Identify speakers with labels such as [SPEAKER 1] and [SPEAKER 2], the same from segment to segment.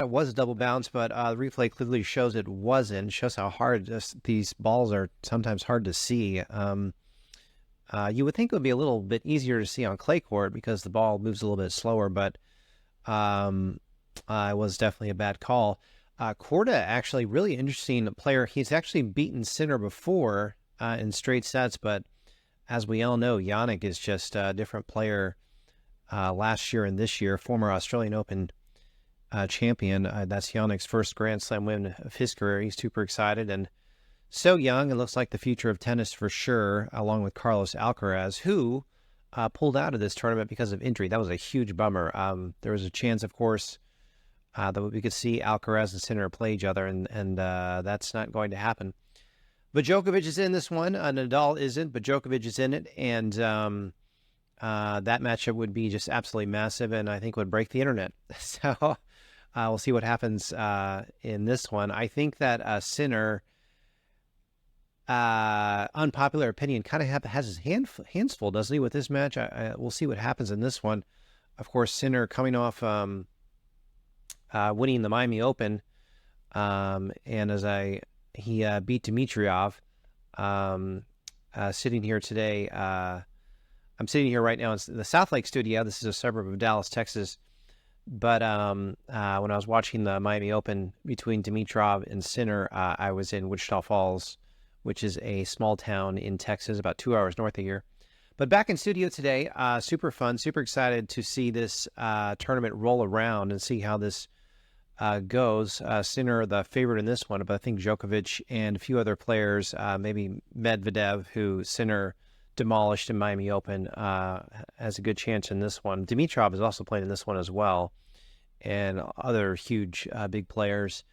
[SPEAKER 1] it was a double bounce, but the replay clearly shows it wasn't. Shows how hard these balls are sometimes hard to see. You would think it would be a little bit easier to see on clay court because the ball moves a little bit slower, but it was definitely a bad call. Korda, actually, really interesting player. He's actually beaten Sinner before in straight sets, but as we all know, Jannik is just a different player last year and this year. Former Australian Open champion. That's Jannik's first Grand Slam win of his career. He's super excited and so young. It looks like the future of tennis for sure, along with Carlos Alcaraz, who pulled out of this tournament because of injury. That was a huge bummer. There was a chance, of course, that we could see Alcaraz and Sinner play each other, and that's not going to happen. But Djokovic is in this one. Nadal isn't, but Djokovic is in it, and that matchup would be just absolutely massive, and I think would break the internet. So we'll see what happens in this one. I think that Sinner, unpopular opinion, kind of has his hands full, doesn't he, with this match? We'll see what happens in this one. Of course, Sinner coming off winning the Miami Open, and he beat Dimitrov. Sitting here today, I'm sitting here right now in the South Lake studio. This is a suburb of Dallas, Texas. But when I was watching the Miami Open between Dimitrov and Sinner, I was in Wichita Falls, which is a small town in Texas, about 2 hours north of here. But back in studio today, super fun, super excited to see this tournament roll around and see how this goes. Sinner, the favorite in this one, but I think Djokovic and a few other players, maybe Medvedev, who Sinner demolished in Miami Open, has a good chance in this one. Dimitrov is also playing in this one as well, and other huge big players.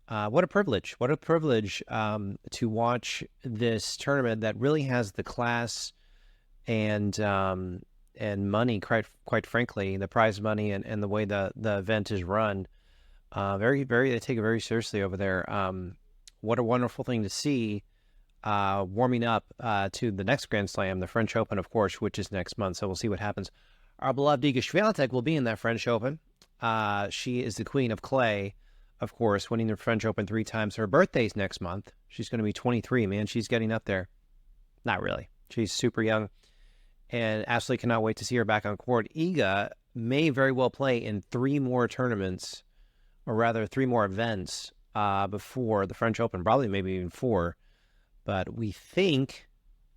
[SPEAKER 1] What a privilege! What a privilege to watch this tournament that really has the class and money, quite frankly, the prize money and the way the event is run. They take it very seriously over there. What a wonderful thing to see. Warming up to the next Grand Slam, the French Open, of course, which is next month. So we'll see what happens. Our beloved Iga Swiatek will be in that French Open. She is the queen of clay, of course, winning the French Open 3 times. Her birthday's next month. She's going to be 23, man. She's getting up there. Not really. She's super young. And absolutely cannot wait to see her back on court. Iga may very well play in 3 more tournaments, or rather 3 more events before the French Open. Probably maybe even 4. But we think,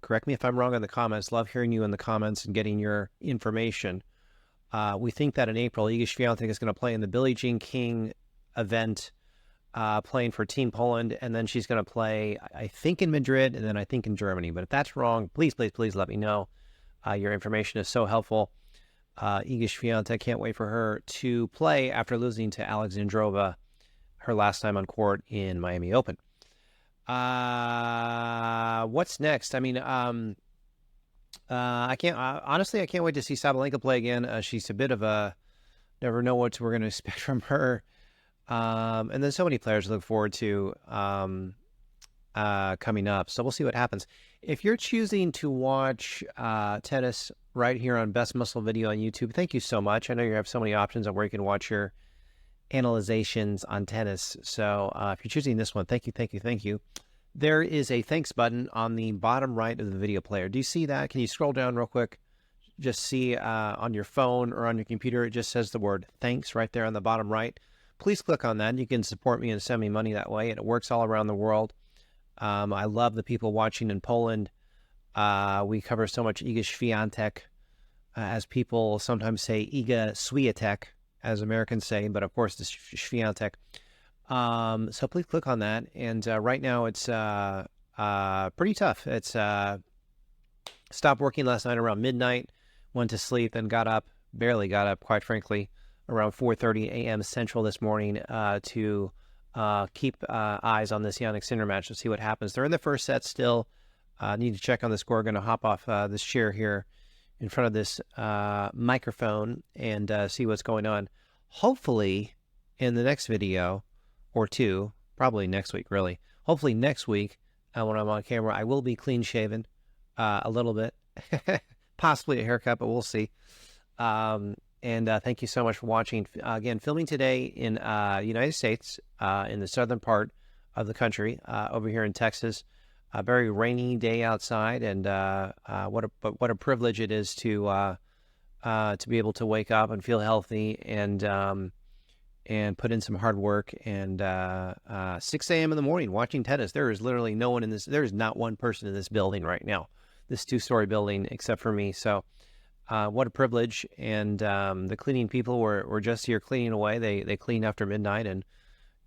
[SPEAKER 1] correct me if I'm wrong in the comments, love hearing you in the comments and getting your information. We think that in April, Iga Swiatek is going to play in the Billie Jean King event, playing for Team Poland, and then she's going to play, I think, in Madrid, and then I think in Germany. But if that's wrong, please, please, please let me know. Your information is so helpful. Iga Swiatek, can't wait for her to play after losing to Alexandrova her last time on court in Miami Open. What's next? I mean, I can't, honestly, I can't wait to see Sabalenka play again. She's a bit of a, never know what we're going to expect from her. And then so many players to look forward to, coming up. So we'll see what happens. If you're choosing to watch, tennis right here on Best Muscle Video on YouTube, thank you so much. I know you have so many options on where you can watch your analyzations on tennis. So if you're choosing this one, thank you, thank you, thank you. There is a thanks button on the bottom right of the video player. Do you see that? Can you scroll down real quick? Just see on your phone or on your computer, it just says the word thanks right there on the bottom right. Please click on that. You can support me and send me money that way. And it works all around the world. I love the people watching in Poland. We cover so much Iga Swiatek, as people sometimes say Iga Swiatek, as Americans say, but of course it's Swiatek. So please click on that. And right now it's pretty tough. It's stopped working last night around midnight, went to sleep, then barely got up, quite frankly, around 4:30 a.m. Central this morning to keep eyes on this Jannik Sinner match to see what happens. They're in the first set still. Need to check on the score. Going to hop off this chair here in front of this microphone and see what's going on. Hopefully in the next video or 2, probably next week, really. Hopefully next week when I'm on camera, I will be clean shaven a little bit, possibly a haircut, but we'll see. and thank you so much for watching. Again, filming today in United States, in the southern part of the country, over here in Texas. A very rainy day outside, and what a privilege it is to be able to wake up and feel healthy and put in some hard work. And 6 a.m. in the morning watching tennis. There is literally no one in this. There is not one person in this building right now, this two-story building, except for me. So what a privilege. And the cleaning people were just here cleaning away. They clean after midnight, and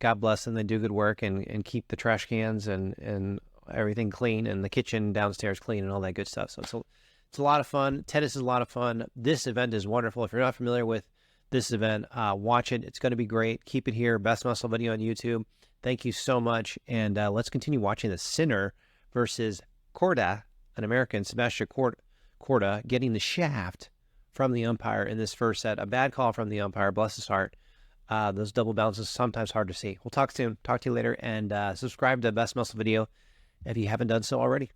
[SPEAKER 1] God bless them. They do good work and keep the trash cans and everything clean, and the kitchen downstairs clean, and all that good stuff. So it's a lot of fun. Tennis is a lot of fun. This event is wonderful. If you're not familiar with this event, watch it. It's going to be great. Keep it here. Best Muscle video on YouTube. Thank you so much. And let's continue watching the Sinner versus Korda, an American, Sebastian Korda, getting the shaft from the umpire in this first set. A bad call from the umpire. Bless his heart. Those double bounces, sometimes hard to see. We'll talk soon. Talk to you later. And subscribe to Best Muscle video if you haven't done so already.